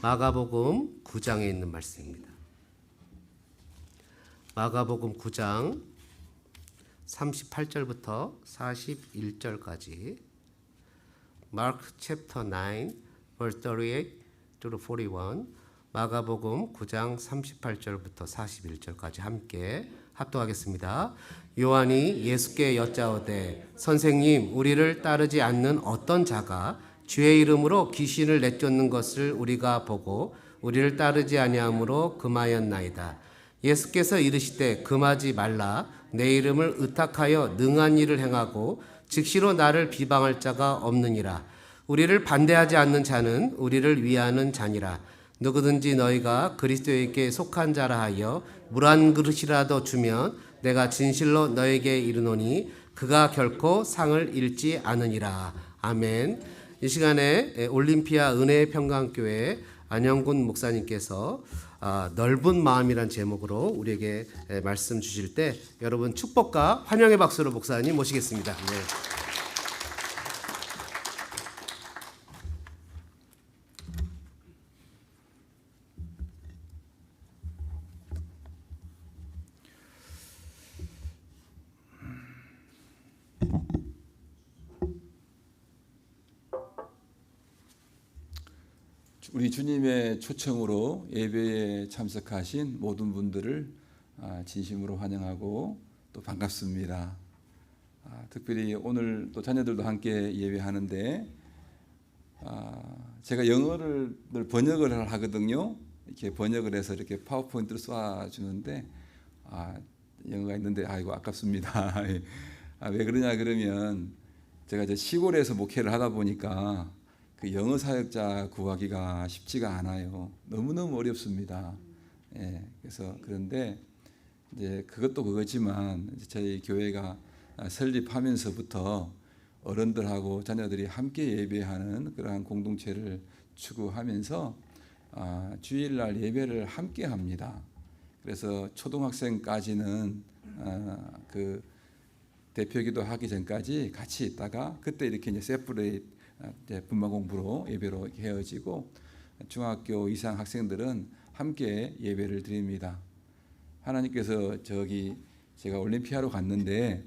마가복음 9장에 있는 말씀입니다. 마가복음 9장 38절부터 41절까지 Mark chapter 9 verse 38 to 41 마가복음 9장 38절부터 41절까지 함께 합독하겠습니다. 요한이 예수께 여짜오되 선생님 우리를 따르지 않는 어떤 자가 주의 이름으로 귀신을 내쫓는 것을 우리가 보고 우리를 따르지 아니하므로 금하였나이다. 예수께서 이르시되 금하지 말라. 내 이름을 의탁하여 능한 일을 행하고 즉시로 나를 비방할 자가 없느니라. 우리를 반대하지 않는 자는 우리를 위하는 자니라. 누구든지 너희가 그리스도에게 속한 자라 하여 물 한 그릇이라도 주면 내가 진실로 너에게 이르노니 그가 결코 상을 잃지 않으니라. 아멘. 이 시간에 올림피아 은혜의 평강교회 안영군 목사님께서 넓은 마음이란 제목으로 우리에게 말씀 주실 때 여러분 축복과 환영의 박수로 목사님 모시겠습니다. 네. 우리 주님의 초청으로 예배에 참석하신 모든 분들을 진심으로 환영하고 또 반갑습니다. 특별히 오늘 또 자녀들도 함께 예배하는데 제가 영어를 늘 번역을 하거든요. 이렇게 번역을 해서 이렇게 파워포인트를 쏴주는데 영어가 있는데 아이고 아깝습니다. 왜 그러냐 그러면 제가 이제 시골에서 목회를 하다 보니까 그 영어 사역자 구하기가 쉽지가 않아요. 너무너무 어렵습니다. 예, 그래서 그런데 이제 그것도 그거지만 저희 교회가 설립하면서부터 어른들하고 자녀들이 함께 예배하는 그러한 공동체를 추구하면서 주일날 예배를 함께 합니다. 그래서 초등학생까지는 그 대표기도 하기 전까지 같이 있다가 그때 이렇게 이제 세퍼레이트 분만 공부로 예배로 헤어지고 중학교 이상 학생들은 함께 예배를 드립니다. 하나님께서 제가 올림피아로 갔는데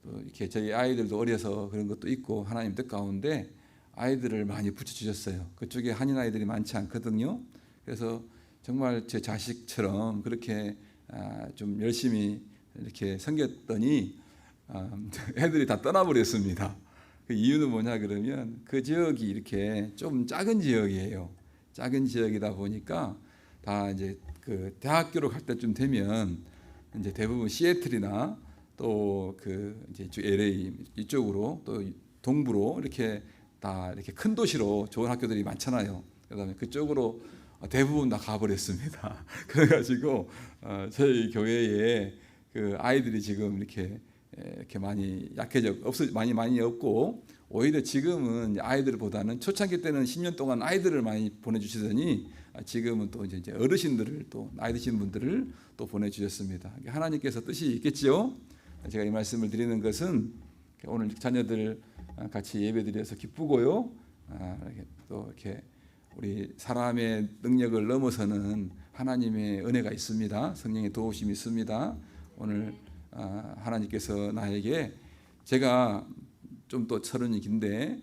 또 이렇게 저희 아이들도 어려서 그런 것도 있고 하나님 뜻 가운데 아이들을 많이 붙여주셨어요. 그쪽에 한인 아이들이 많지 않거든요. 그래서 정말 제 자식처럼 그렇게 좀 열심히 이렇게 섬겼더니 애들이 다 떠나버렸습니다. 그 이유는 뭐냐 그러면 그 지역이 이렇게 좀 작은 지역이에요. 작은 지역이다 보니까 다 이제 그 대학교로 갈 때쯤 되면 이제 대부분 시애틀이나 또 그 이제 LA 이쪽으로 또 동부로 이렇게 다 이렇게 큰 도시로 좋은 학교들이 많잖아요. 그다음에 그쪽으로 대부분 다 가버렸습니다. 그래가지고 저희 교회에 그 아이들이 지금 이렇게 많이 많이 없고 오히려 지금은 아이들보다는 초창기 때는 10년 동안 아이들을 많이 보내주시더니 지금은 또 이제 어르신들을 또 나이 드신 분들을 또 보내주셨습니다. 하나님께서 뜻이 있겠지요. 제가 이 말씀을 드리는 것은 오늘 자녀들 같이 예배드려서 기쁘고요. 또 이렇게 우리 사람의 능력을 넘어서는 하나님의 은혜가 있습니다. 성령의 도우심이 있습니다. 오늘 하나님께서 나에게 제가 좀 또 서른이 긴데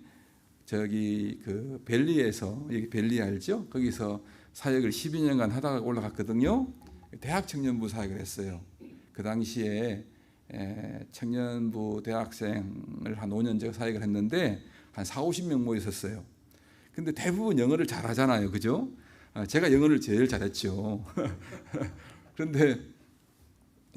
저기 그 벨리에서 여기 벨리 알죠? 거기서 사역을 12년간 하다가 올라갔거든요. 대학 청년부 사역을 했어요. 그 당시에 청년부 대학생을 한 5년 제가 사역을 했는데 한 40-50명 모였었어요. 근데 대부분 영어를 잘하잖아요. 그죠? 제가 영어를 제일 잘했죠. 그런데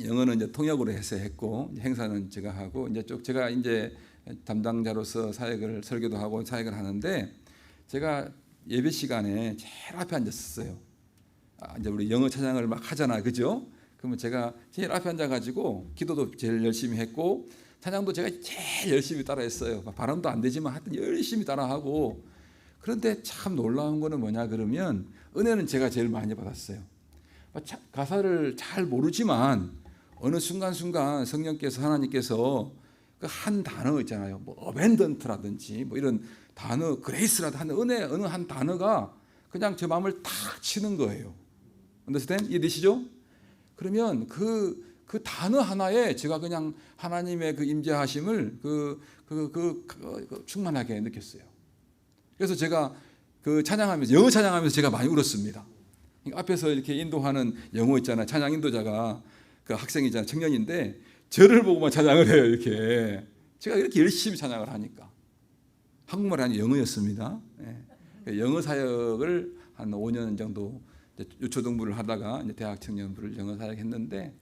영어는 이제 통역으로 해서 했고 행사는 제가 하고 이제 제가 이제 담당자로서 사역을 설교도 하고 사역을 하는데 제가 예배 시간에 제일 앞에 앉았었어요. 이제 우리 영어 찬양을 막 하잖아요, 그죠? 그러면 제가 제일 앞에 앉아가지고 기도도 제일 열심히 했고 찬양도 제가 제일 열심히 따라했어요. 발음도 안 되지만 하여튼 열심히 따라하고 그런데 참 놀라운 거는 뭐냐 그러면 은혜는 제가 제일 많이 받았어요. 가사를 잘 모르지만 어느 순간순간 성령께서 하나님께서 그 한 단어 있잖아요. 뭐 어벤던트라든지 뭐 이런 단어, 그레이스라든 한 은혜 어느 한 단어가 그냥 제 마음을 탁 치는 거예요. understand? 이해되시죠? 그러면 그 단어 하나에 제가 그냥 하나님의 그 임재하심을 충만하게 느꼈어요. 그래서 제가 그 찬양하면서 영어 찬양하면서 제가 많이 울었습니다. 앞에서 이렇게 인도하는 영어 있잖아요. 찬양 인도자가 그 학생이잖아요. 청년인데 저를 보고만 찬양을 해요. 이렇게 제가 이렇게 열심히 찬양을 하니까 한국말이 아니고 영어였습니다. 예. 영어 사역을 한 5년 정도 유초등부를 하다가 이제 대학 청년부를 영어 사역했는데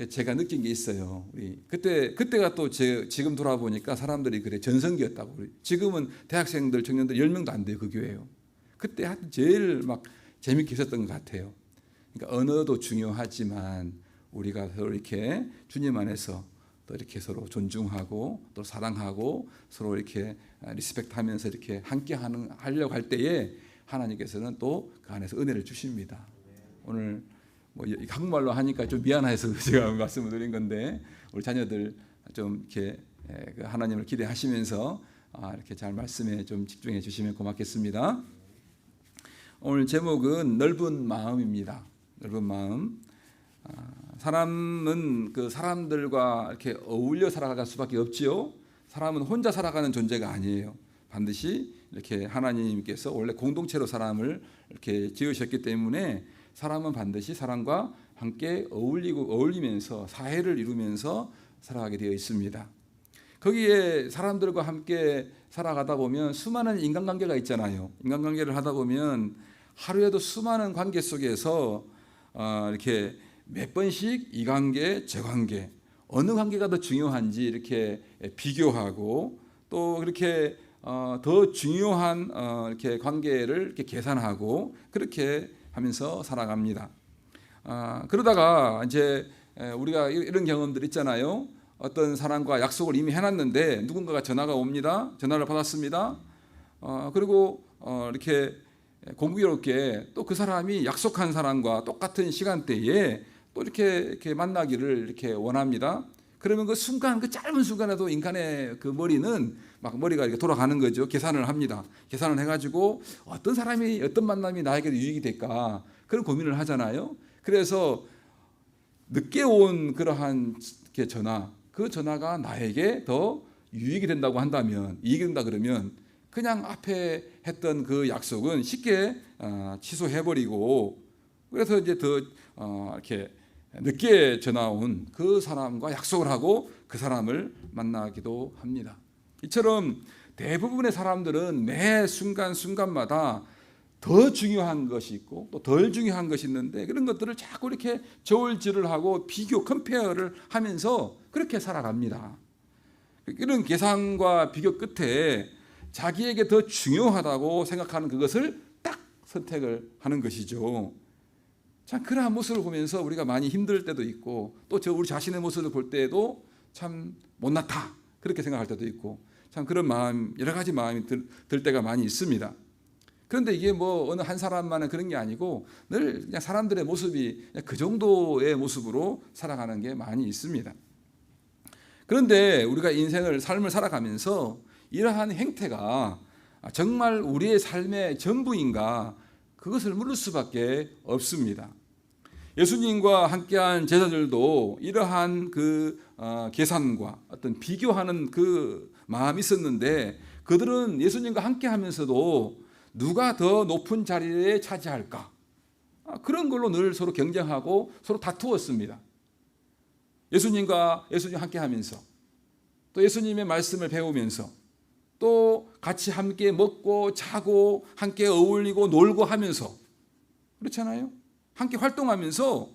제가 느낀 게 있어요. 그때가 또 지금 돌아보니까 사람들이 그래 전성기였다고. 지금은 대학생들 청년들 10명도 안 돼요. 그 교회요. 그때 제일 막 재밌게 있었던 것 같아요. 그러니까 언어도 중요하지만 우리가 서로 이렇게 주님 안에서 또 이렇게 서로 존중하고 또 사랑하고 서로 이렇게 리스펙트하면서 이렇게 함께 하려고 할 때에 하나님께서는 또 그 안에서 은혜를 주십니다. 오늘 뭐 한국말로 하니까 좀 미안해서 제가 말씀을 드린 건데 우리 자녀들 좀 이렇게 하나님을 기대하시면서 이렇게 잘 말씀에 좀 집중해 주시면 고맙겠습니다. 오늘 제목은 넓은 마음입니다. 넓은 마음. 사람은 그 사람들과 이렇게 어울려 살아갈 수밖에 없지요. 사람은 혼자 살아가는 존재가 아니에요. 반드시 이렇게 하나님께서 원래 공동체로 사람을 이렇게 지으셨기 때문에 사람은 반드시 사람과 함께 어울리면서 사회를 이루면서 살아가게 되어 있습니다. 거기에 사람들과 함께 살아가다 보면 수많은 인간관계가 있잖아요. 인간관계를 하다 보면 하루에도 수많은 관계 속에서 이렇게 몇 번씩 이 관계, 저 관계, 어느 관계가 더 중요한지 이렇게 비교하고 또 그렇게 더 중요한 이렇게 관계를 이렇게 계산하고 그렇게 하면서 살아갑니다. 그러다가 이제 우리가 이런 경험들 있잖아요. 어떤 사람과 약속을 이미 해놨는데 누군가가 전화가 옵니다. 전화를 받았습니다. 그리고 이렇게 공교롭게 또 그 사람이 약속한 사람과 똑같은 시간대에 또 이렇게 만나기를 이렇게 원합니다. 그러면 그 순간, 그 짧은 순간에도 인간의 그 머리는 막 머리가 이렇게 돌아가는 거죠. 계산을 합니다. 계산을 해가지고 어떤 사람이, 어떤 만남이 나에게도 유익이 될까 그런 고민을 하잖아요. 그래서 늦게 온 그러한 전화, 그 전화가 나에게 더 유익이 된다고 한다면, 이익이 된다 그러면 그냥 앞에 했던 그 약속은 쉽게 취소해버리고 그래서 이제 더 이렇게 늦게 전화 온 그 사람과 약속을 하고 그 사람을 만나기도 합니다. 이처럼 대부분의 사람들은 매 순간순간마다 더 중요한 것이 있고 또 덜 중요한 것이 있는데 그런 것들을 자꾸 이렇게 저울질을 하고 비교, 컴페어를 하면서 그렇게 살아갑니다. 이런 계산과 비교 끝에 자기에게 더 중요하다고 생각하는 그것을 딱 선택을 하는 것이죠. 참 그러한 모습을 보면서 우리가 많이 힘들 때도 있고 또 우리 자신의 모습을 볼 때에도 참 못났다 그렇게 생각할 때도 있고 참 그런 마음, 여러 가지 마음이 들 때가 많이 있습니다. 그런데 이게 뭐 어느 한 사람만은 그런 게 아니고 늘 그냥 사람들의 모습이 그 정도의 모습으로 살아가는 게 많이 있습니다. 그런데 우리가 삶을 살아가면서 이러한 행태가 정말 우리의 삶의 전부인가 그것을 물을 수밖에 없습니다. 예수님과 함께한 제자들도 이러한 그 계산과 어떤 비교하는 그 마음이 있었는데 그들은 예수님과 함께하면서도 누가 더 높은 자리에 차지할까 그런 걸로 늘 서로 경쟁하고 서로 다투었습니다. 예수님 함께하면서 또 예수님의 말씀을 배우면서 또 같이 함께 먹고 자고 함께 어울리고 놀고 하면서 그렇잖아요. 함께 활동하면서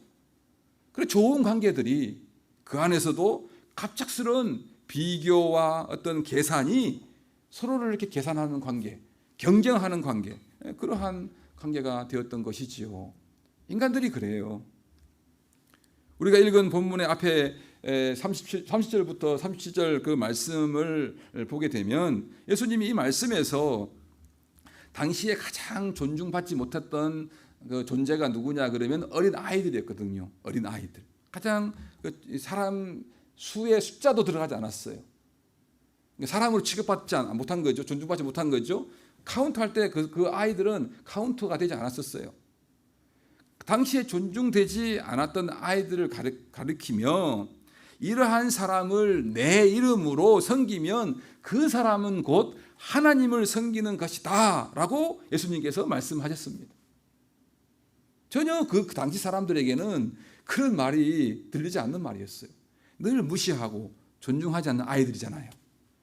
그래 좋은 관계들이 그 안에서도 갑작스러운 비교와 어떤 계산이 서로를 이렇게 계산하는 관계, 경쟁하는 관계, 그러한 관계가 되었던 것이지요. 인간들이 그래요. 우리가 읽은 본문의 앞에 30절부터 37절 그 말씀을 보게 되면 예수님이 이 말씀에서 당시에 가장 존중받지 못했던 그 존재가 누구냐 그러면 어린 아이들이었거든요. 어린 아이들. 가장 사람 수의 숫자도 들어가지 않았어요. 사람으로 취급받지 못한 거죠. 존중받지 못한 거죠. 카운트할 때 그 아이들은 카운트가 되지 않았었어요. 당시에 존중되지 않았던 아이들을 가리키며 이러한 사람을 내 이름으로 섬기면 그 사람은 곧 하나님을 섬기는 것이다 라고 예수님께서 말씀하셨습니다. 전혀 그 당시 사람들에게는 그런 말이 들리지 않는 말이었어요. 늘 무시하고 존중하지 않는 아이들이잖아요.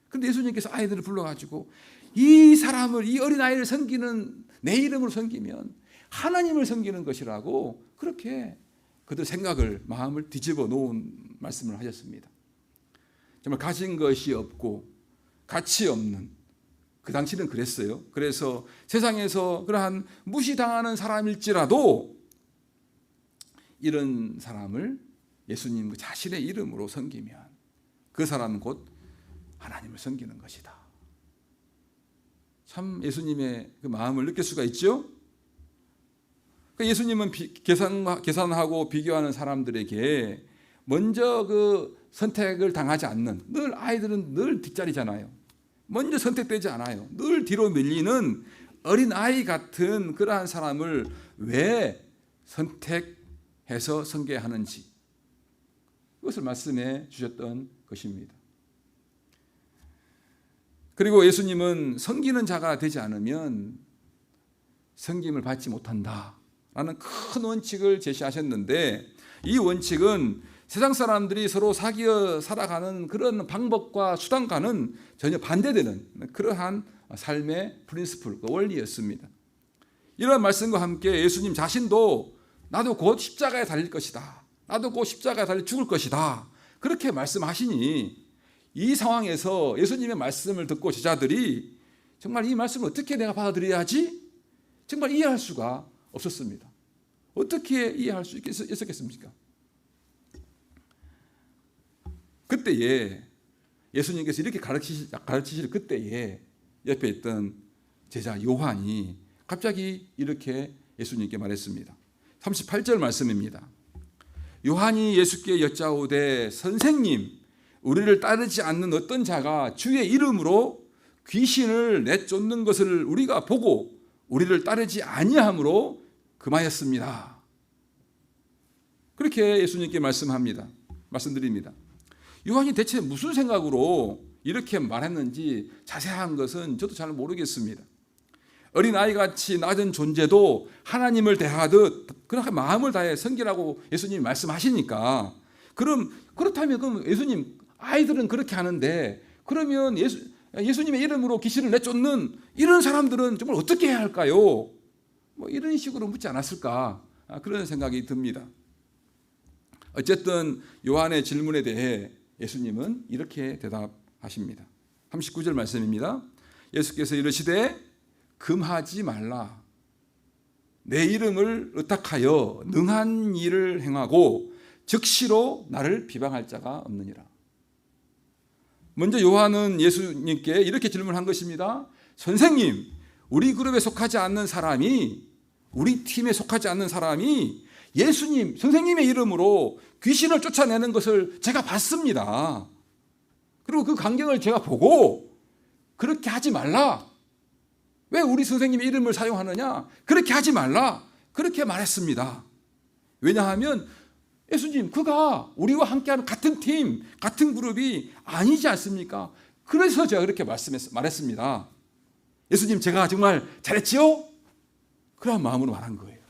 그런데 예수님께서 아이들을 불러가지고 이 사람을, 이 어린아이를 섬기는, 내 이름으로 섬기면 하나님을 섬기는 것이라고 그렇게 그들 생각을, 마음을 뒤집어 놓은 말씀을 하셨습니다. 정말 가진 것이 없고 가치 없는, 그 당시는 그랬어요. 그래서 세상에서 그러한 무시당하는 사람일지라도 이런 사람을 예수님 자신의 이름으로 섬기면 그 사람은 곧 하나님을 섬기는 것이다. 참 예수님의 그 마음을 느낄 수가 있죠. 예수님은 계산하고 비교하는 사람들에게 먼저 그 선택을 당하지 않는, 늘 아이들은 늘 뒷자리잖아요. 먼저 선택되지 않아요. 늘 뒤로 밀리는 어린아이 같은 그러한 사람을 왜 선택해서 섬겨야 하는지, 그것을 말씀해 주셨던 것입니다. 그리고 예수님은 섬기는 자가 되지 않으면 섬김을 받지 못한다라는 큰 원칙을 제시하셨는데, 이 원칙은 세상 사람들이 서로 사귀어 살아가는 그런 방법과 수단과는 전혀 반대되는 그러한 삶의 프린시플, 원리였습니다. 이런 말씀과 함께 예수님 자신도 나도 곧 십자가에 달릴 것이다, 나도 곧 십자가에 달려 죽을 것이다, 그렇게 말씀하시니 이 상황에서 예수님의 말씀을 듣고 제자들이 정말 이 말씀을 어떻게 내가 받아들여야 하지? 정말 이해할 수가 없었습니다. 어떻게 이해할 수 있었겠습니까? 그때에 예수님께서 이렇게 가르치실 그때에 옆에 있던 제자 요한이 갑자기 이렇게 예수님께 말했습니다. 38절 말씀입니다. 요한이 예수께 여짜오되 선생님, 우리를 따르지 않는 어떤 자가 주의 이름으로 귀신을 내쫓는 것을 우리가 보고 우리를 따르지 아니함으로 금하였습니다. 그렇게 예수님께 말씀드립니다. 요한이 대체 무슨 생각으로 이렇게 말했는지 자세한 것은 저도 잘 모르겠습니다. 어린아이같이 낮은 존재도 하나님을 대하듯 그렇게 마음을 다해 섬기라고 예수님이 말씀하시니까, 그렇다면 예수님, 아이들은 그렇게 하는데 그러면 예수님의 이름으로 귀신을 내쫓는 이런 사람들은 정말 어떻게 해야 할까요? 이런 식으로 묻지 않았을까, 그런 생각이 듭니다. 어쨌든 요한의 질문에 대해 예수님은 이렇게 대답하십니다. 39절 말씀입니다. 예수께서 이르시되 금하지 말라. 내 이름을 의탁하여 능한 일을 행하고 즉시로 나를 비방할 자가 없느니라. 먼저 요한은 예수님께 이렇게 질문한 것입니다. 선생님, 우리 그룹에 속하지 않는 사람이, 우리 팀에 속하지 않는 사람이 예수님, 선생님의 이름으로 귀신을 쫓아내는 것을 제가 봤습니다. 그리고 그 광경을 제가 보고 그렇게 하지 말라. 왜 우리 선생님의 이름을 사용하느냐? 그렇게 하지 말라. 그렇게 말했습니다. 왜냐하면 예수님, 그가 우리와 함께하는 같은 팀, 같은 그룹이 아니지 않습니까? 그래서 제가 그렇게 말했습니다. 예수님, 제가 정말 잘했지요? 그런 마음으로 말한 거예요.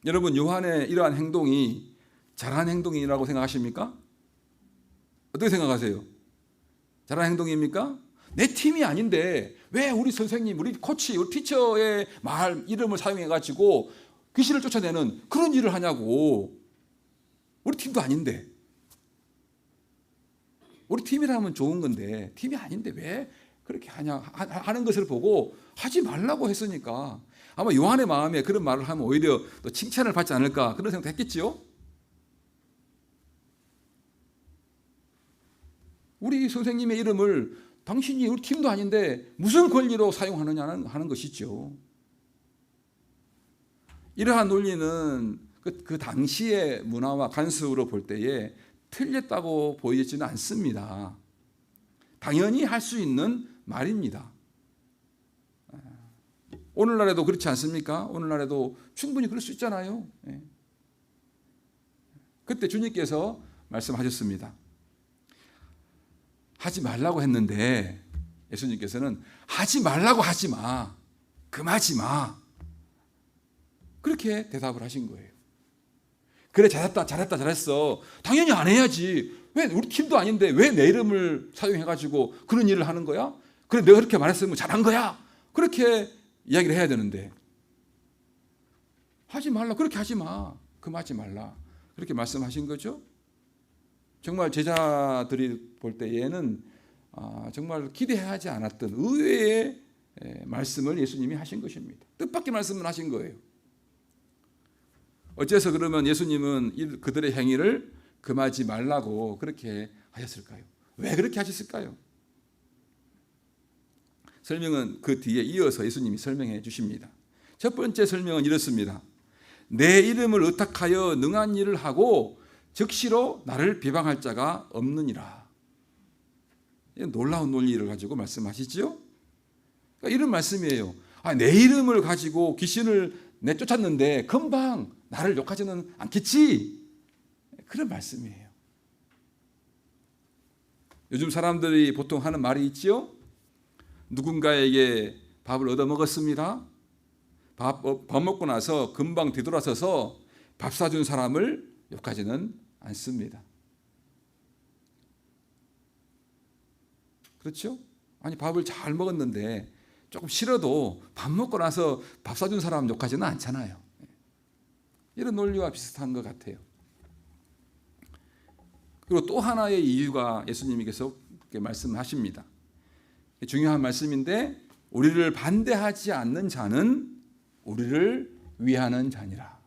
여러분, 요한의 이러한 행동이 잘한 행동이라고 생각하십니까? 어떻게 생각하세요? 잘한 행동입니까? 내 팀이 아닌데 왜 우리 선생님, 우리 코치, 우리 티처의 이름을 사용해가지고 귀신을 쫓아내는 그런 일을 하냐고. 우리 팀도 아닌데. 우리 팀이라면 좋은 건데 팀이 아닌데 왜 그렇게 하는 것을 보고 하지 말라고 했으니까 아마 요한의 마음에 그런 말을 하면 오히려 또 칭찬을 받지 않을까, 그런 생각도 했겠지요. 우리 선생님의 이름을 당신이 우리 팀도 아닌데 무슨 권리로 사용하느냐 하는 것이죠. 이러한 논리는 그 당시의 문화와 관습으로 볼 때에 틀렸다고 보이지는 않습니다. 당연히 할 수 있는 말입니다. 오늘날에도 그렇지 않습니까? 오늘날에도 충분히 그럴 수 있잖아요. 그때 주님께서 말씀하셨습니다. 하지 말라고 했는데 예수님께서는 하지 말라고 하지 마. 금하지 마. 그렇게 대답을 하신 거예요. 그래, 잘했어. 당연히 안 해야지. 왜 우리 팀도 아닌데 왜 내 이름을 사용해가지고 그런 일을 하는 거야? 그래, 내가 그렇게 말했으면 잘한 거야. 그렇게 이야기를 해야 되는데 하지 말라. 그렇게 하지 마. 금하지 말라. 그렇게 말씀하신 거죠. 정말 제자들이 볼 때에는 정말 기대하지 않았던 의외의 말씀을 예수님이 하신 것입니다. 뜻밖의 말씀을 하신 거예요. 어째서 그러면 예수님은 그들의 행위를 금하지 말라고 그렇게 하셨을까요? 왜 그렇게 하셨을까요? 설명은 그 뒤에 이어서 예수님이 설명해 주십니다. 첫 번째 설명은 이렇습니다. 내 이름을 의탁하여 능한 일을 하고 즉시로 나를 비방할 자가 없느니라. 놀라운 논리를 가지고 말씀하시죠. 그러니까 이런 말씀이에요. 내 이름을 가지고 귀신을 내쫓았는데 금방 나를 욕하지는 않겠지. 그런 말씀이에요. 요즘 사람들이 보통 하는 말이 있죠. 누군가에게 밥을 얻어먹었습니다. 밥 먹고 나서 금방 뒤돌아서서 밥 사준 사람을 욕하지는 않습니다. 그렇죠? 아니, 밥을 잘 먹었는데 조금 싫어도 밥 먹고 나서 밥 사준 사람 욕하지는 않잖아요. 이런 논리와 비슷한 것 같아요. 그리고 또 하나의 이유가 예수님이 계속 말씀하십니다. 중요한 말씀인데 우리를 반대하지 않는 자는 우리를 위하는 자니라.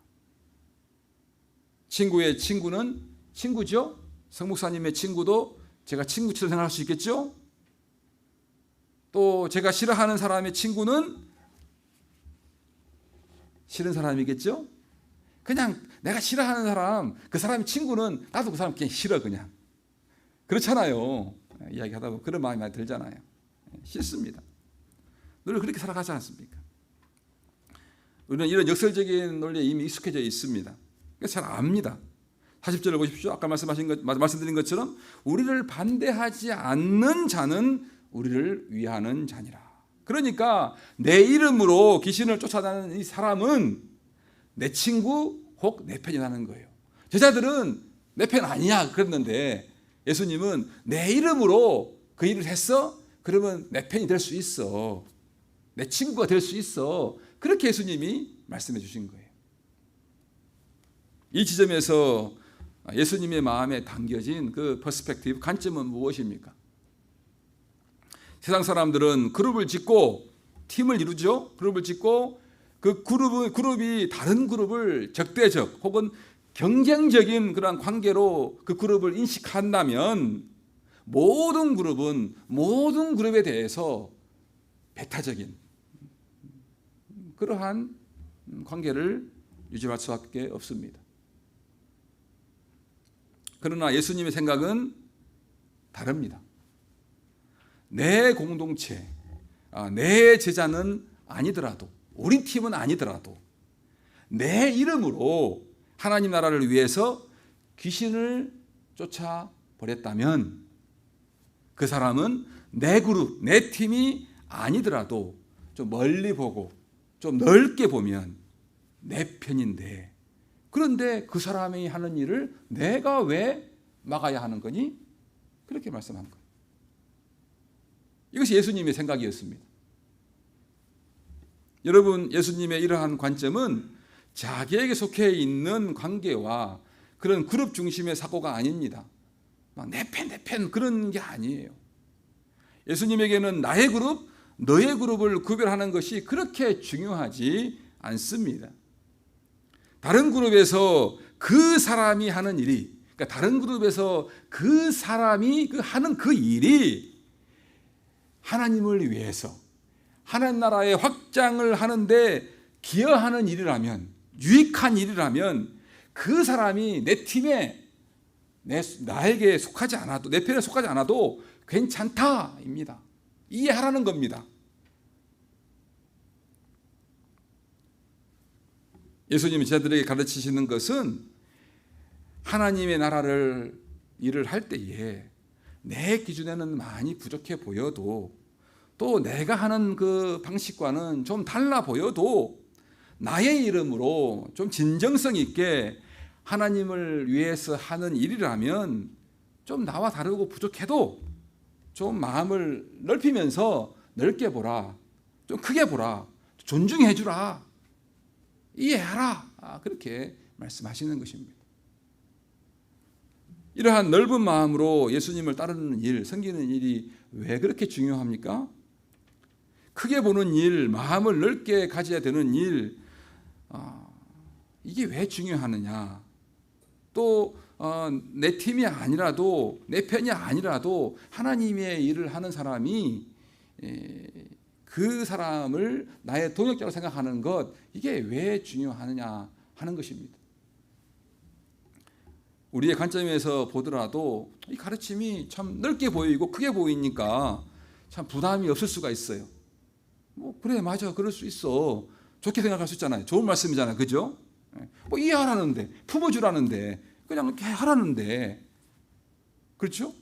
친구의 친구는 친구죠. 성 목사님의 친구도 제가 친구처럼 생각할 수 있겠죠. 또 제가 싫어하는 사람의 친구는 싫은 사람이겠죠. 그냥 내가 싫어하는 사람, 그 사람의 친구는 나도 그 사람 그냥 싫어 그냥. 그렇잖아요. 이야기하다 보면 그런 마음이 많이 들잖아요. 싫습니다. 늘 그렇게 살아가지 않습니까? 우리는 이런 역설적인 논리에 이미 익숙해져 있습니다. 잘 압니다. 40절을 보십시오. 아까 말씀드린 것처럼 우리를 반대하지 않는 자는 우리를 위하는 자니라. 그러니까 내 이름으로 귀신을 쫓아다니는 이 사람은 내 친구 혹 내 편이라는 거예요. 제자들은 내 편 아니야 그랬는데 예수님은 내 이름으로 그 일을 했어? 그러면 내 편이 될 수 있어. 내 친구가 될 수 있어. 그렇게 예수님이 말씀해 주신 거예요. 이 지점에서 예수님의 마음에 담겨진 그 퍼스펙티브, 관점은 무엇입니까? 세상 사람들은 그룹을 짓고 팀을 이루죠. 그룹을 짓고 그 그룹이 다른 그룹을 적대적 혹은 경쟁적인 그런 관계로 그 그룹을 인식한다면 모든 그룹에 대해서 배타적인 그러한 관계를 유지할 수밖에 없습니다. 그러나 예수님의 생각은 다릅니다. 내 공동체, 내 제자는 아니더라도, 우리 팀은 아니더라도 내 이름으로 하나님 나라를 위해서 귀신을 쫓아버렸다면 그 사람은 내 그룹, 내 팀이 아니더라도 좀 멀리 보고 좀 넓게 보면 내 편인데, 그런데 그 사람이 하는 일을 내가 왜 막아야 하는 거니? 그렇게 말씀한 거예요. 이것이 예수님의 생각이었습니다. 여러분, 예수님의 이러한 관점은 자기에게 속해 있는 관계와 그런 그룹 중심의 사고가 아닙니다. 막 내 편 그런 게 아니에요. 예수님에게는 나의 그룹, 너의 그룹을 구별하는 것이 그렇게 중요하지 않습니다. 다른 그룹에서 그 사람이 하는 일이, 그러니까 다른 그룹에서 그 사람이 하는 그 일이 하나님을 위해서 하나님 나라의 확장을 하는데 기여하는 일이라면, 유익한 일이라면 그 사람이 내 팀에 나에게 속하지 않아도, 내 편에 속하지 않아도 괜찮다입니다. 이해하라는 겁니다. 예수님이 제자들에게 가르치시는 것은 하나님의 나라를 일을 할 때에 내 기준에는 많이 부족해 보여도 또 내가 하는 그 방식과는 좀 달라 보여도 나의 이름으로 좀 진정성 있게 하나님을 위해서 하는 일이라면 좀 나와 다르고 부족해도 좀 마음을 넓히면서 넓게 보라, 좀 크게 보라, 존중해 주라, 이해하라, 그렇게 말씀하시는 것입니다. 이러한 넓은 마음으로 예수님을 따르는 일, 섬기는 일이 왜 그렇게 중요합니까? 크게 보는 일, 마음을 넓게 가져야 되는 일, 이게 왜 중요하느냐? 또 내 팀이 아니라도, 내 편이 아니라도 하나님의 일을 하는 사람이 그 사람을 나의 동역자로 생각하는 것, 이게 왜 중요하느냐 하는 것입니다. 우리의 관점에서 보더라도 이 가르침이 참 넓게 보이고 크게 보이니까 참 부담이 없을 수가 있어요. 뭐 그래, 맞아, 그럴 수 있어, 좋게 생각할 수 있잖아요. 좋은 말씀이잖아요, 그죠? 뭐 이해하라는데, 품어주라는데, 그냥 이렇게 하라는데, 그렇죠?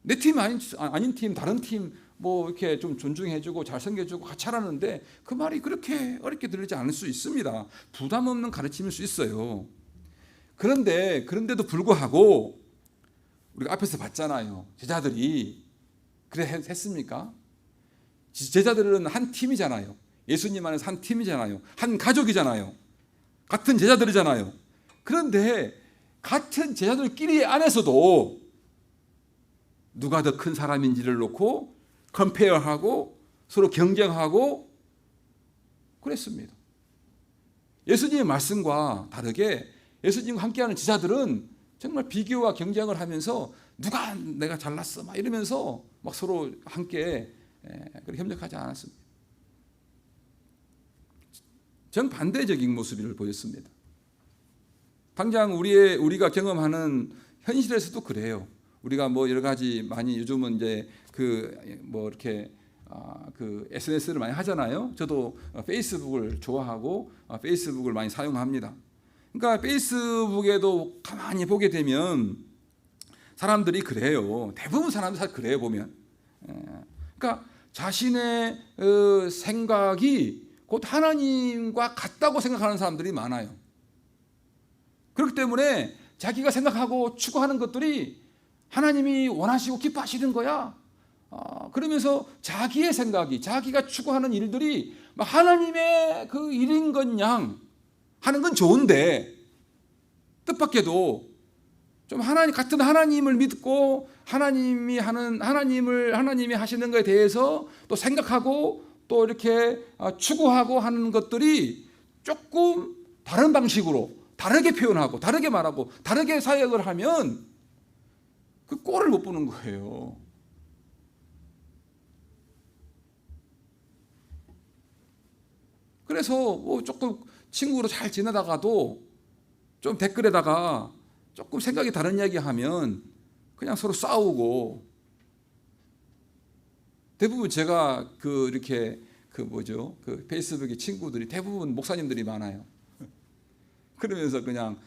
내 팀 아닌 팀, 다른 팀 뭐 이렇게 좀 존중해주고 잘 섬겨주고 같이 하라는데 그 말이 그렇게 어렵게 들리지 않을 수 있습니다. 부담 없는 가르침일 수 있어요. 그런데도 불구하고 우리가 앞에서 봤잖아요. 제자들이 그래 했습니까? 제자들은 한 팀이잖아요. 예수님 안에서 한 팀이잖아요. 한 가족이잖아요. 같은 제자들이잖아요. 그런데 같은 제자들끼리 안에서도 누가 더 큰 사람인지를 놓고 컴페어하고 서로 경쟁하고 그랬습니다. 예수님의 말씀과 다르게 예수님과 함께하는 제자들은 정말 비교와 경쟁을 하면서 누가 내가 잘났어 막 이러면서 막 서로 함께 그렇게 협력하지 않았습니다. 정반대적인 모습을 보였습니다. 당장 우리가 경험하는 현실에서도 그래요. 우리가 뭐 여러 가지 많이 요즘은 이제 이렇게 그 SNS를 많이 하잖아요. 저도 페이스북을 좋아하고 페이스북을 많이 사용합니다. 그러니까 페이스북에도 가만히 보게 되면 사람들이 그래요. 대부분 사람들이 다 그래요, 보면. 그러니까 자신의 생각이 곧 하나님과 같다고 생각하는 사람들이 많아요. 그렇기 때문에 자기가 생각하고 추구하는 것들이 하나님이 원하시고 기뻐하시는 거야. 그러면서 자기의 생각이, 자기가 추구하는 일들이 하나님의 그 일인 것 양 하는 건 좋은데, 뜻밖에도 좀 같은 하나님을 믿고 하나님이 하시는 것에 대해서 또 생각하고 또 이렇게 추구하고 하는 것들이 조금 다른 방식으로 다르게 표현하고 다르게 말하고 다르게 사역을 하면 그 꼴을 못 보는 거예요. 그래서 조금 친구로 잘 지내다가도 좀 댓글에다가 조금 생각이 다른 이야기 하면 그냥 서로 싸우고, 대부분 제가 이렇게 페이스북에 친구들이 대부분 목사님들이 많아요. 그러면서 그냥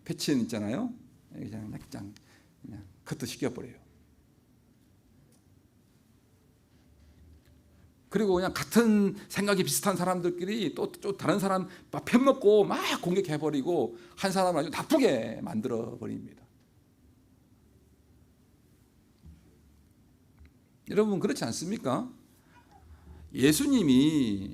패친 있잖아요. 그냥 커트 시켜버려요. 그리고 그냥 같은 생각이 비슷한 사람들끼리 또 다른 사람 편먹고 막 공격해버리고 한 사람을 아주 나쁘게 만들어버립니다. 여러분 그렇지 않습니까? 예수님이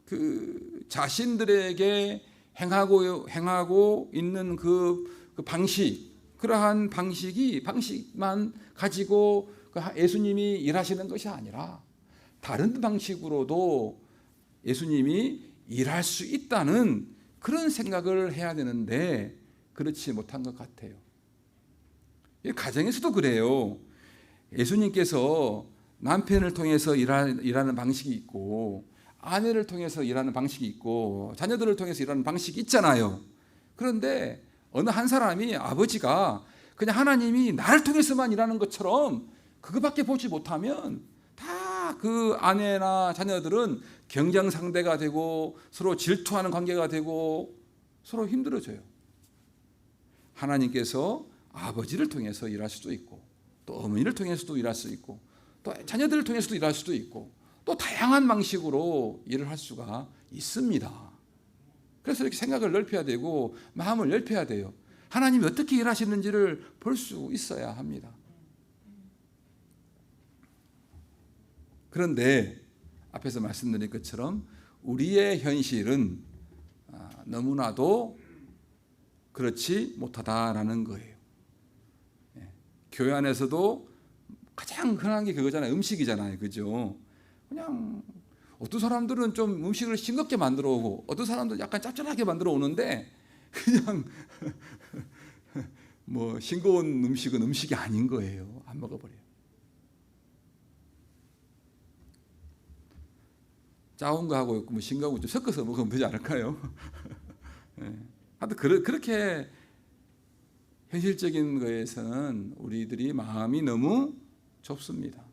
그 자신들에게 행하고 있는 그 방식, 그러한 방식만 가지고 예수님이 일하시는 것이 아니라 다른 방식으로도 예수님이 일할 수 있다는 그런 생각을 해야 되는데 그렇지 못한 것 같아요. 가정에서도 그래요. 예수님께서 남편을 통해서 일하는 방식이 있고, 아내를 통해서 일하는 방식이 있고, 자녀들을 통해서 일하는 방식이 있잖아요. 그런데 어느 한 사람이, 아버지가 그냥 하나님이 나를 통해서만 일하는 것처럼 그거밖에 보지 못하면 다 그 아내나 자녀들은 경쟁 상대가 되고 서로 질투하는 관계가 되고 서로 힘들어져요. 하나님께서 아버지를 통해서 일할 수도 있고 또 어머니를 통해서도 일할 수 있고 또 자녀들을 통해서도 일할 수도 있고 또 다양한 방식으로 일을 할 수가 있습니다. 그래서 이렇게 생각을 넓혀야 되고 마음을 넓혀야 돼요. 하나님이 어떻게 일하시는지를 볼 수 있어야 합니다. 그런데 앞에서 말씀드린 것처럼 우리의 현실은 너무나도 그렇지 못하다라는 거예요. 교회 안에서도 가장 흔한 게 그거잖아요. 음식이잖아요. 그죠? 그냥 어떤 사람들은 좀 음식을 싱겁게 만들어 오고 어떤 사람들은 약간 짭짤하게 만들어 오는데 그냥 뭐 싱거운 음식은 음식이 아닌 거예요. 안 먹어버려요. 짜온 거하고 뭐 싱거운 거 좀 섞어서 먹으면 되지 않을까요? 하여튼 그렇게 현실적인 거에서는 우리들이 마음이 너무 좁습니다.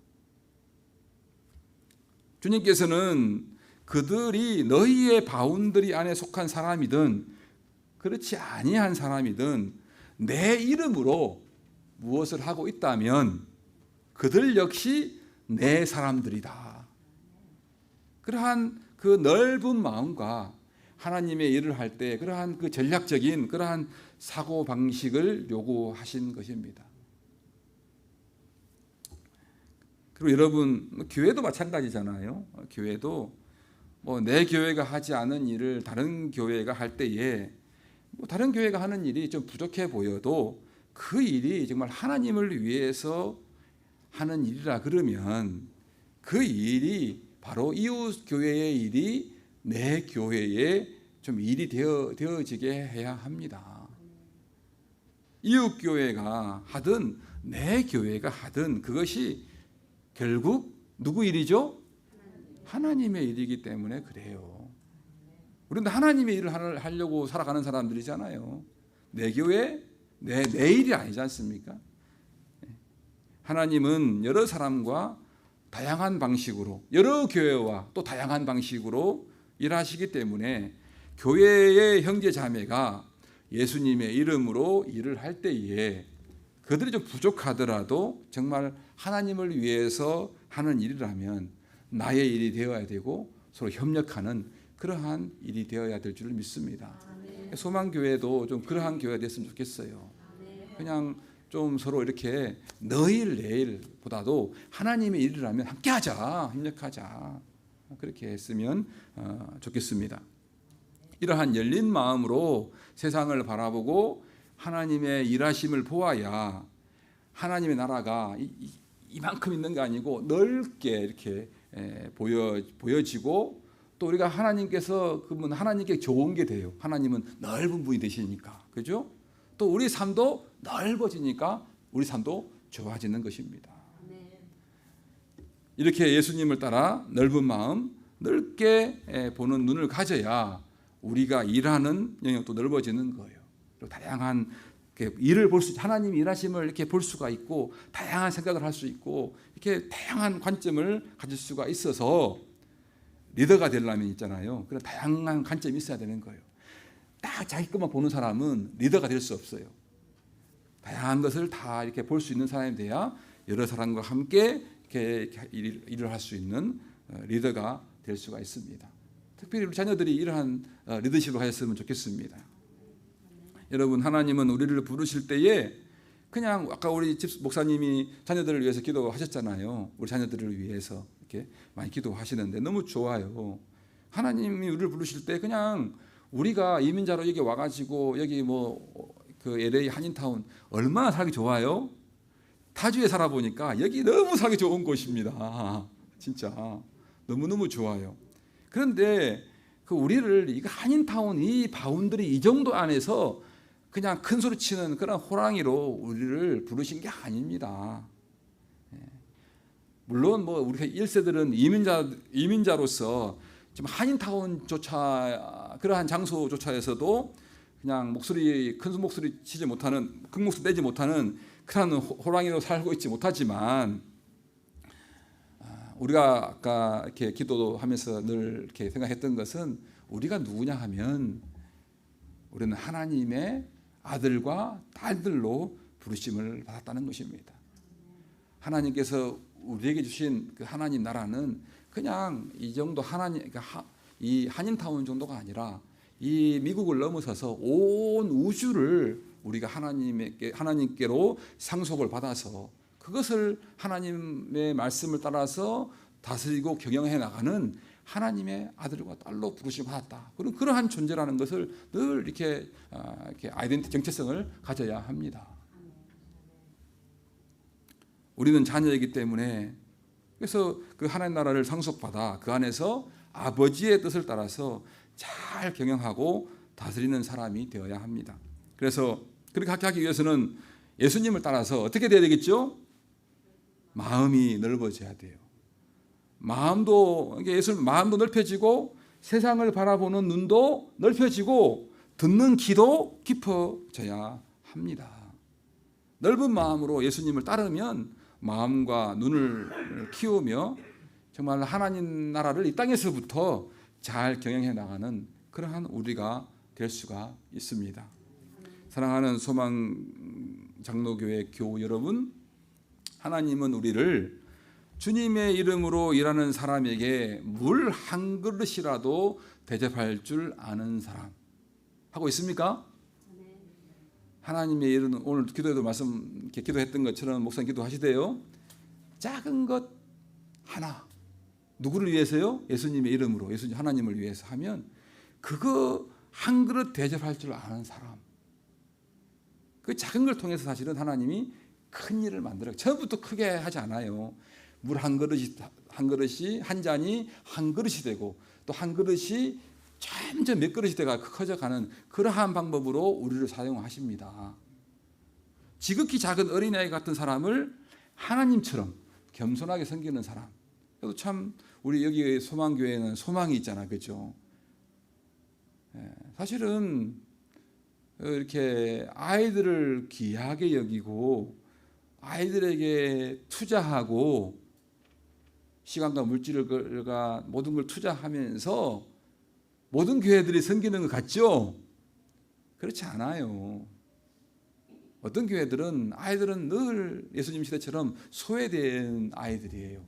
주님께서는 그들이 너희의 바운더리 안에 속한 사람이든 그렇지 아니한 사람이든 내 이름으로 무엇을 하고 있다면 그들 역시 내 사람들이다. 그러한 그 넓은 마음과 하나님의 일을 할 때 그러한 그 전략적인 그러한 사고 방식을 요구하신 것입니다. 그리고 여러분 교회도 마찬가지잖아요. 교회도 뭐 내 교회가 하지 않은 일을 다른 교회가 할 때에 뭐 다른 교회가 하는 일이 좀 부족해 보여도 그 일이 정말 하나님을 위해서 하는 일이라 그러면 그 일이 바로 이웃 교회의 일이 내 교회에 좀 일이 되어지게 해야 합니다. 이웃 교회가 하든 내 교회가 하든 그것이 결국 누구 일이죠? 하나님의 일이기 때문에 그래요. 우리는 하나님의 일을 하려고 살아가는 사람들이잖아요. 내 교회, 내 일이 아니지 않습니까? 하나님은 여러 사람과 다양한 방식으로 여러 교회와 또 다양한 방식으로 일하시기 때문에 교회의 형제 자매가 예수님의 이름으로 일을 할 때에 그들이 좀 부족하더라도 정말 하나님을 위해서 하는 일이라면 나의 일이 되어야 되고 서로 협력하는 그러한 일이 되어야 될 줄 믿습니다. 소망교회도 좀 그러한 교회가 됐으면 좋겠어요. 그냥 좀 서로 이렇게 너일 내일보다도 하나님의 일이라면 함께하자, 협력하자 그렇게 했으면 좋겠습니다. 이러한 열린 마음으로 세상을 바라보고 하나님의 일하심을 보아야 하나님의 나라가 이만큼 있는 게 아니고 넓게 이렇게 보여지고 또 우리가 하나님께서 그분 하나님께 좋은 게 돼요. 하나님은 넓은 분이 되시니까 그죠? 또 우리 삶도 넓어지니까 우리 삶도 좋아지는 것입니다. 이렇게 예수님을 따라 넓은 마음, 넓게 보는 눈을 가져야 우리가 일하는 영역도 넓어지는 거예요. 그리고 다양한 일을 볼 수, 하나님 일하심을 이렇게 볼 수가 있고 다양한 생각을 할 수 있고 이렇게 다양한 관점을 가질 수가 있어서 리더가 되려면 있잖아요. 그런 다양한 관점이 있어야 되는 거예요. 딱 자기 것만 보는 사람은 리더가 될 수 없어요. 다양한 것을 다 이렇게 볼 수 있는 사람이 돼야 여러 사람과 함께 이렇게 일을 할 수 있는 리더가 될 수가 있습니다. 특별히 우리 자녀들이 이러한 리더십을 하였으면 좋겠습니다. 여러분 하나님은 우리를 부르실 때에 그냥 아까 우리 집 목사님이 자녀들을 위해서 기도하셨잖아요. 우리 자녀들을 위해서 이렇게 많이 기도하시는데 너무 좋아요. 하나님이 우리를 부르실 때 그냥 우리가 이민자로 여기 와가지고 여기 뭐 그 LA 한인타운 얼마나 살기 좋아요? 타주에 살아보니까 여기 너무 살기 좋은 곳입니다. 진짜 너무너무 좋아요. 그런데 그 우리를 이 한인타운 이 바운더리 이 정도 안에서 그냥 큰 소리 치는 그런 호랑이로 우리를 부르신 게 아닙니다. 물론 뭐 우리 1세들은 이민자로서 지금 한인타운조차 그러한 장소조차에서도 그냥 큰 목소리 치지 못하는 큰 목소리 내지 못하는 그런 호랑이로 살고 있지 못하지만 우리가 아까 이렇게 기도하면서 늘 이렇게 생각했던 것은 우리가 누구냐 하면 우리는 하나님의 아들과 딸들로 부르심을 받았다는 것입니다. 하나님께서 우리에게 주신 그 하나님 나라는 그냥 이 정도 이 한인타운 정도가 아니라 이 미국을 넘어서서 온 우주를 우리가 하나님께로 상속을 받아서 그것을 하나님의 말씀을 따라서 다스리고 경영해 나가는 하나님의 아들과 딸로 부르심을 받았다. 그러한 존재라는 것을 늘 이렇게 아이덴티티 정체성을 가져야 합니다. 우리는 자녀이기 때문에 그래서 그 하나님 나라를 상속받아 그 안에서 아버지의 뜻을 따라서 잘 경영하고 다스리는 사람이 되어야 합니다. 그래서 그렇게 하기 위해서는 예수님을 따라서 어떻게 돼야 되겠죠? 마음이 넓어져야 돼요. 마음도 넓혀지고 세상을 바라보는 눈도 넓혀지고 듣는 귀도 깊어져야 합니다. 넓은 마음으로 예수님을 따르면 마음과 눈을 키우며 정말 하나님 나라를 이 땅에서부터 잘 경영해 나가는 그러한 우리가 될 수가 있습니다. 사랑하는 소망 장로교회 교우 여러분, 하나님은 우리를 주님의 이름으로 일하는 사람에게 물 한 그릇이라도 대접할 줄 아는 사람 하고 있습니까? 하나님의 이름은 오늘 기도에도 기도했던 것처럼 목사님 기도하시대요. 작은 것 하나 누구를 위해서요? 예수님의 이름으로 예수님 하나님을 위해서 하면 그거 한 그릇 대접할 줄 아는 사람. 그 작은 걸 통해서 사실은 하나님이 큰 일을 만들어요. 처음부터 크게 하지 않아요. 물 한 그릇이 한 잔이 한 그릇이 되고 또 한 그릇이 점점 몇 그릇이 돼가 커져가는 그러한 방법으로 우리를 사용하십니다. 지극히 작은 어린아이 같은 사람을 하나님처럼 겸손하게 섬기는 사람. 그래도 참 우리 여기 소망교회는 소망이 있잖아, 그렇죠? 사실은 이렇게 아이들을 귀하게 여기고 아이들에게 투자하고 시간과 물질을 모든 걸 투자하면서 모든 교회들이 섬기는 것 같죠? 그렇지 않아요. 어떤 교회들은 아이들은 늘 예수님 시대처럼 소외된 아이들이에요.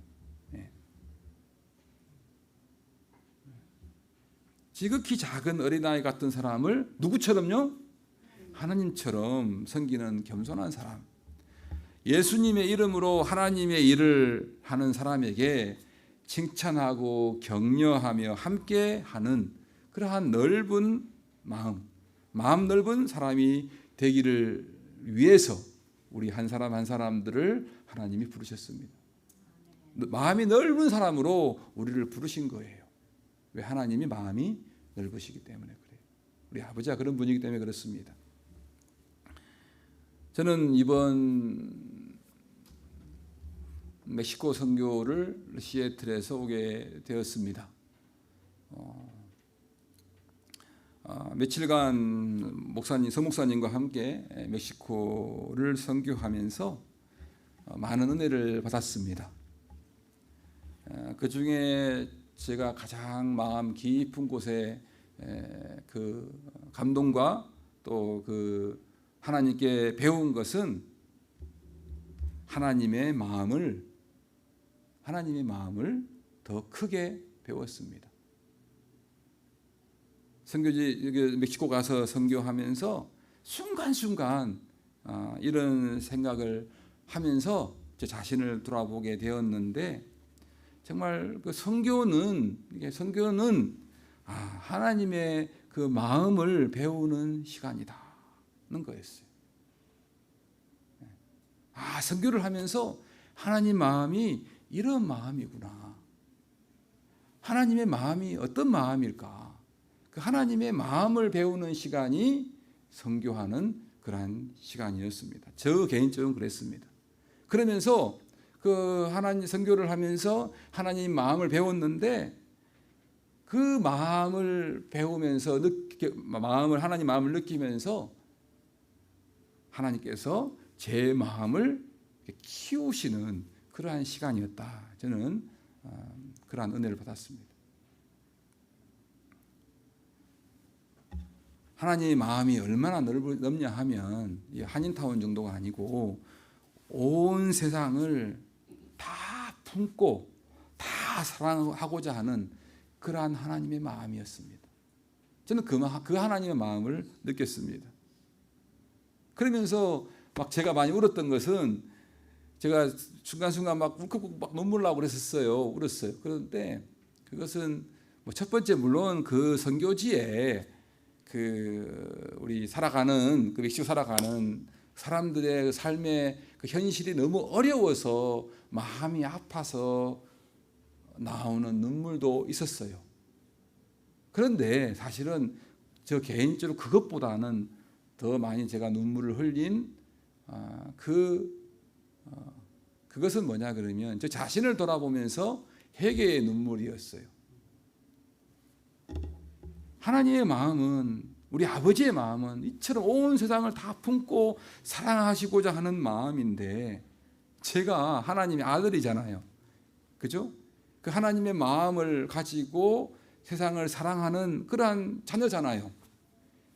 지극히 작은 어린아이 같은 사람을 누구처럼요? 하나님처럼 섬기는 겸손한 사람. 예수님의 이름으로 하나님의 일을 하는 사람에게 칭찬하고 격려하며 함께하는 그러한 넓은 마음 넓은 사람이 되기를 위해서 우리 한 사람 한 사람들을 하나님이 부르셨습니다. 마음이 넓은 사람으로 우리를 부르신 거예요. 왜? 하나님이 마음이 넓으시기 때문에 그래요. 우리 아버지가 그런 분이기 때문에 그렇습니다. 저는 이번 멕시코 선교를 시애틀에서 오게 되었습니다. 며칠간 성목사님과 함께 멕시코를 선교하면서 많은 은혜를 받았습니다. 그 중에 제가 가장 마음 깊은 곳에 그 감동과 또 그 하나님께 배운 것은 하나님의 마음을 더 크게 배웠습니다. 선교지 멕시코 가서 선교하면서 순간순간 이런 생각을 하면서 제 자신을 돌아보게 되었는데 정말 그 선교는 하나님의 그 마음을 배우는 시간이다는 거였어요. 선교를 하면서 하나님 마음이 이런 마음이구나. 하나님의 마음이 어떤 마음일까? 그 하나님의 마음을 배우는 시간이 선교하는 그러한 시간이었습니다. 저 개인적으로 그랬습니다. 그러면서 그 하나님 선교를 하면서 하나님 마음을 배웠는데 그 마음을 배우면서 하나님 마음을 느끼면서 하나님께서 제 마음을 키우시는 그러한 시간이었다. 저는 그러한 은혜를 받았습니다. 하나님의 마음이 얼마나 넓냐 하면 한인타운 정도가 아니고 온 세상을 다 품고 다 사랑하고자 하는 그러한 하나님의 마음이었습니다. 저는 그 하나님의 마음을 느꼈습니다. 그러면서 막 제가 많이 울었던 것은 제가 순간순간 막 울컥울컥 막 눈물 나고 울었어요. 그런데 그것은 뭐 첫 번째 물론 그 선교지에 우리 살아가는 멕시코 살아가는 사람들의 삶의 그 현실이 너무 어려워서 마음이 아파서 나오는 눈물도 있었어요. 그런데 사실은 저 개인적으로 그것보다는 더 많이 제가 눈물을 흘린 그것은 뭐냐 그러면 저 자신을 돌아보면서 회개의 눈물이었어요. 하나님의 마음은, 우리 아버지의 마음은 이처럼 온 세상을 다 품고 사랑하시고자 하는 마음인데 제가 하나님의 아들이잖아요. 그죠? 그 하나님의 마음을 가지고 세상을 사랑하는 그러한 자녀잖아요.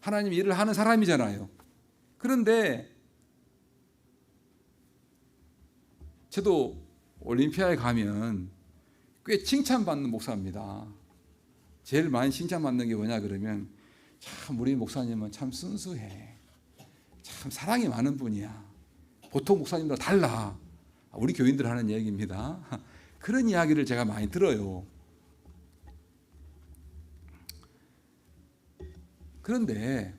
하나님 일을 하는 사람이잖아요. 그런데 저도 올림피아에 가면 꽤 칭찬받는 목사입니다. 제일 많이 칭찬받는 게 뭐냐 그러면 참 우리 목사님은 참 순수해. 참 사랑이 많은 분이야. 보통 목사님들 달라. 우리 교인들 하는 얘기입니다. 그런 이야기를 제가 많이 들어요. 그런데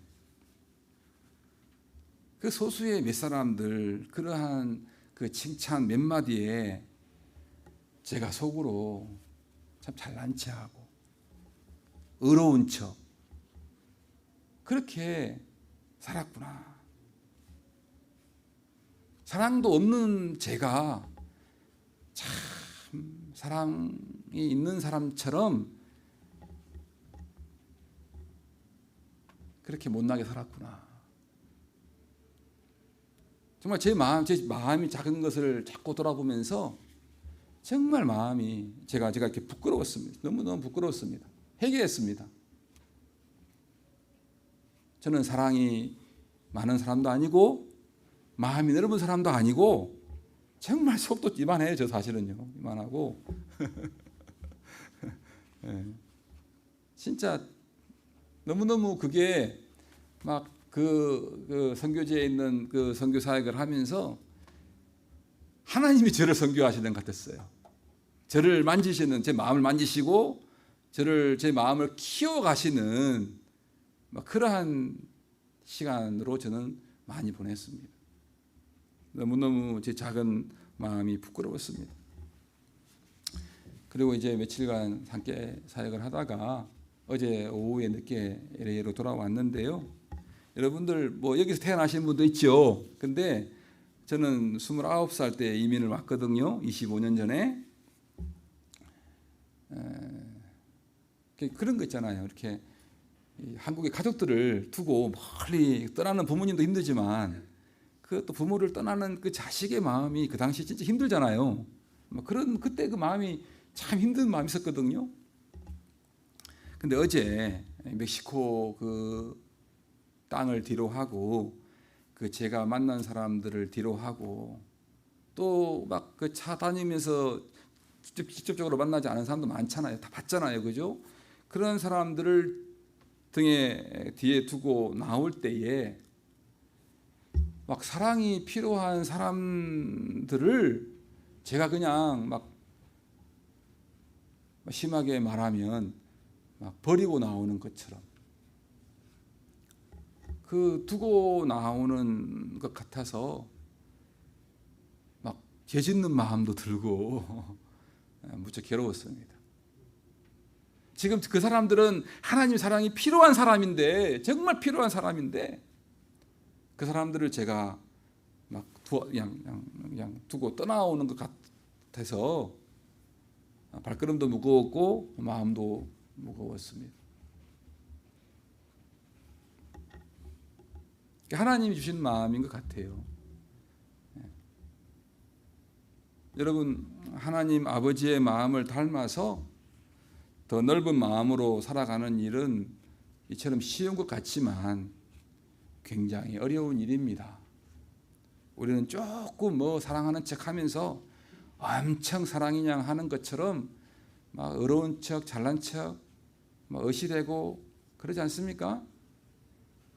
그 소수의 몇 사람들 그러한 그 칭찬 몇 마디에 제가 속으로 참 잘난 척하고 의로운 척 그렇게 살았구나. 사랑도 없는 제가 참 사랑이 있는 사람처럼 그렇게 못나게 살았구나. 정말 제 마음이 작은 것을 자꾸 돌아보면서 정말 마음이 제가 이렇게 부끄러웠습니다. 너무너무 부끄러웠습니다. 회개했습니다. 저는 사랑이 많은 사람도 아니고 마음이 넓은 사람도 아니고 정말 속도 이만해요. 저 사실은요. 이만하고 네. 진짜 너무너무 그게 막 그 선교지에 있는 그 선교 사역을 하면서 하나님이 저를 선교하시는 것 같았어요. 저를 만지시는, 제 마음을 만지시고 제 마음을 키워가시는 막 그러한 시간으로 저는 많이 보냈습니다. 너무너무 제 작은 마음이 부끄러웠습니다. 그리고 이제 며칠간 함께 사역을 하다가 어제 오후에 늦게 LA로 돌아왔는데요. 여러분들 뭐 여기서 태어나신 분도 있죠. 근데 저는 29살 때 이민을 왔거든요. 25년 전에. 그런 거 있잖아요. 이렇게 한국의 가족들을 두고 멀리 떠나는 부모님도 힘들지만 그 또 부모를 떠나는 그 자식의 마음이 그 당시 진짜 힘들잖아요. 그때 그 마음이 참 힘든 마음이 있었거든요. 근데 어제 멕시코 그 땅을 뒤로 하고 그 제가 만난 사람들을 뒤로 하고 또 막 그 차 다니면서 직접적으로 만나지 않은 사람도 많잖아요. 다 봤잖아요. 그죠? 그런 사람들을 뒤에 두고 나올 때에 막 사랑이 필요한 사람들을 제가 그냥 막 심하게 말하면 막 버리고 나오는 것처럼 그 두고 나오는 것 같아서 막 죄짓는 마음도 들고 무척 괴로웠습니다. 지금 그 사람들은 하나님 사랑이 필요한 사람인데 정말 필요한 사람인데 그 사람들을 제가 막 그냥 두고 떠나오는 것 같아서 발걸음도 무거웠고 마음도 무거웠습니다. 하나님이 주신 마음인 것 같아요. 여러분 하나님 아버지의 마음을 닮아서 더 넓은 마음으로 살아가는 일은 이처럼 쉬운 것 같지만 굉장히 어려운 일입니다. 우리는 조금 사랑하는 척하면서 엄청 사랑이냐 하는 것처럼 막 어려운 척, 잘난 척, 막 의시되고 그러지 않습니까?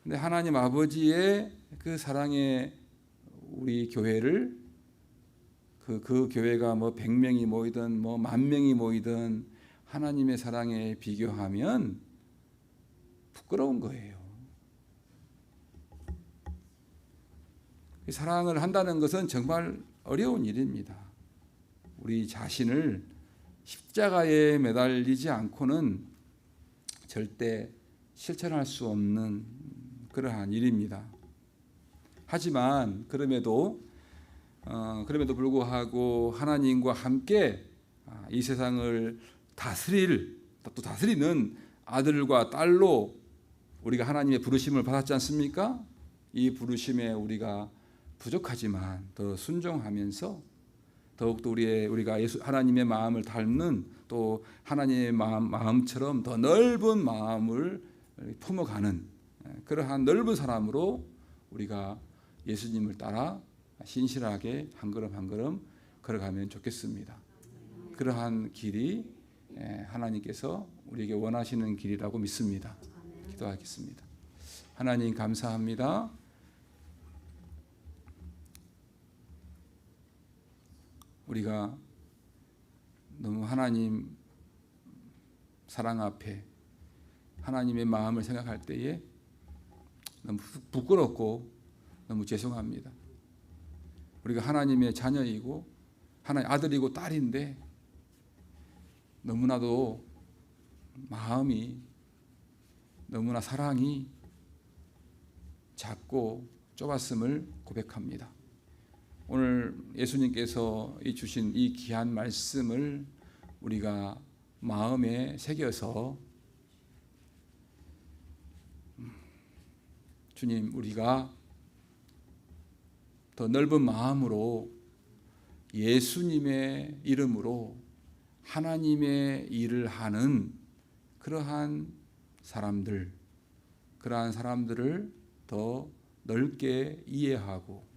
근데 하나님 아버지의 그 사랑에 우리 교회를 그 교회가 100명이 모이든 10,000명이 모이든 하나님의 사랑에 비교하면 부끄러운 거예요. 사랑을 한다는 것은 정말 어려운 일입니다. 우리 자신을 십자가에 매달리지 않고는 절대 실천할 수 없는 그러한 일입니다. 하지만 그럼에도 불구하고 하나님과 함께 이 세상을 다스리는 아들과 딸로 우리가 하나님의 부르심을 받았지 않습니까? 이 부르심에 우리가 부족하지만 더 순종하면서 더욱더 우리가 하나님의 마음을 닮는 또 하나님의 마음처럼 더 넓은 마음을 품어가는 그러한 넓은 사람으로 우리가 예수님을 따라 신실하게 한 걸음 한 걸음 걸어가면 좋겠습니다. 그러한 길이 하나님께서 우리에게 원하시는 길이라고 믿습니다. 기도하겠습니다. 하나님 감사합니다. 우리가 너무 하나님 사랑 앞에 하나님의 마음을 생각할 때에 너무 부끄럽고 너무 죄송합니다. 우리가 하나님의 자녀이고 하나님 아들이고 딸인데 너무나도 마음이 너무나 사랑이 작고 좁았음을 고백합니다. 오늘 예수님께서 주신 이 귀한 말씀을 우리가 마음에 새겨서 주님 우리가 더 넓은 마음으로 예수님의 이름으로 하나님의 일을 하는 그러한 사람들을 더 넓게 이해하고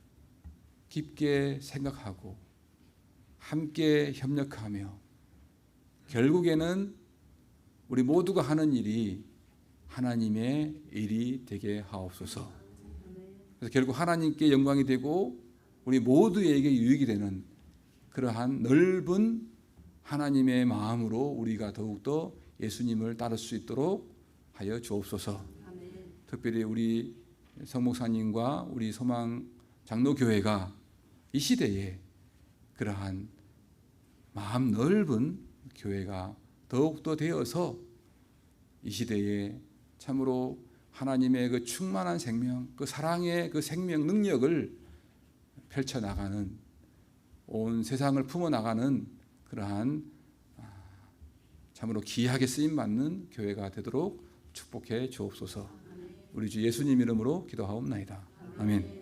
깊게 생각하고 함께 협력하며 결국에는 우리 모두가 하는 일이 하나님의 일이 되게 하옵소서. 그래서 결국 하나님께 영광이 되고 우리 모두에게 유익이 되는 그러한 넓은 하나님의 마음으로 우리가 더욱더 예수님을 따를 수 있도록 하여 주옵소서. 특별히 우리 성목사님과 우리 소망 장로교회가 이 시대에 그러한 마음 넓은 교회가 더욱더 되어서 이 시대에 참으로 하나님의 그 충만한 생명, 그 사랑의 그 생명 능력을 펼쳐나가는 온 세상을 품어나가는 그러한 참으로 귀하게 쓰임받는 교회가 되도록 축복해 주옵소서. 우리 주 예수님 이름으로 기도하옵나이다. 아멘.